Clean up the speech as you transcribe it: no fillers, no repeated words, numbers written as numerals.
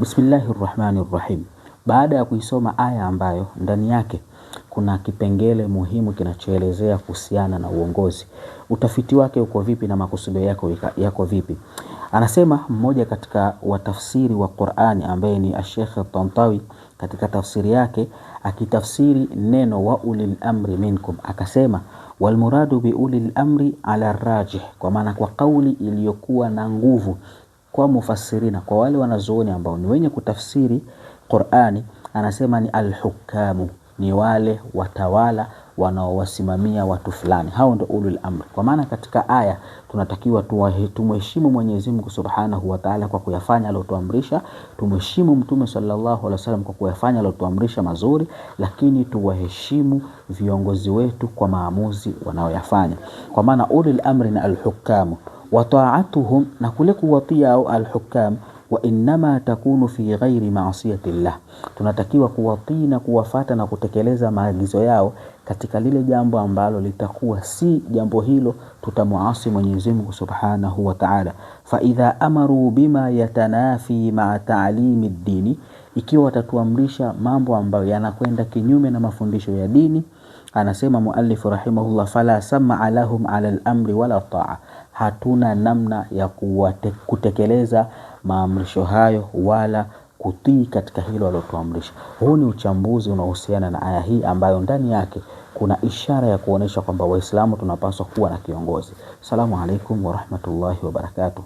Bismillahirrahmanirrahim. Baada ya kuisoma aya ambayo ndani yake kuna kipengele muhimu kinachoelezea kuhusiana na uongozi, utafiti wake uko vipi na makusudio yako vipi? Anasema mmoja katika watafsiri wa Qur'ani ambaye ni Sheikh Tantawi, katika tafsiri yake akitafsiri neno wa ulil amri minkum, akasema wal muradu bi ulil amri ala rajih, kwa maana kwa kauli iliyokuwa na nguvu kwa mufassirina, kwa wale wanazuoni ambao ni wenye kutafsiri Qur'ani, anasema ni al-hukamu, ni wale watawala wanaowasimamia watu fulani, hao ndio ulul amri. Kwa maana katika aya tunatakiwa tumheshimu Mwenyezi Mungu Subhanahu wa Ta'ala kwa kuyafanya aliyotuamrisha, tumheshimu Mtume sallallahu alaihi wasallam kwa kuyafanya aliyotuamrisha mazuri, lakini tuwaheshimu viongozi wetu kwa maamuzi wanaoyafanya. Kwa maana ulul amri na al-hukamu wa ta'atuhum, na kule kuwatia au al-hukam, wa inma takunu fi ghairi ma'siyati llah, tunatakiwa kuwatii na kuwafata na kutekeleza maagizo yao katika lile jambo ambalo litakuwa si jambo hilo tutamuasi Mwenyezi Mungu Subhanahu wa Ta'ala. Fa idha amaru bima yatanafi ma'a ta'limi ad-dini, ikiwa watatuamrisha mambo ambayo yanakwenda kinyume na mafundisho ya dini, anasema muallif rahimahullah, fala sam'a lahum 'ala al-amri wala ta'a, hatuna namna ya kutekeleza maamrisho hayo wala kutii katika hilo alilotuamrisha. Huu ni uchambuzi unaohusiana na aya hii ambayo ndani yake kuna ishara ya kuonesha kwamba Waislamu tunapaswa kuwa na kiongozi. Assalamu alaikum wa rahmatullahi wa barakatuh.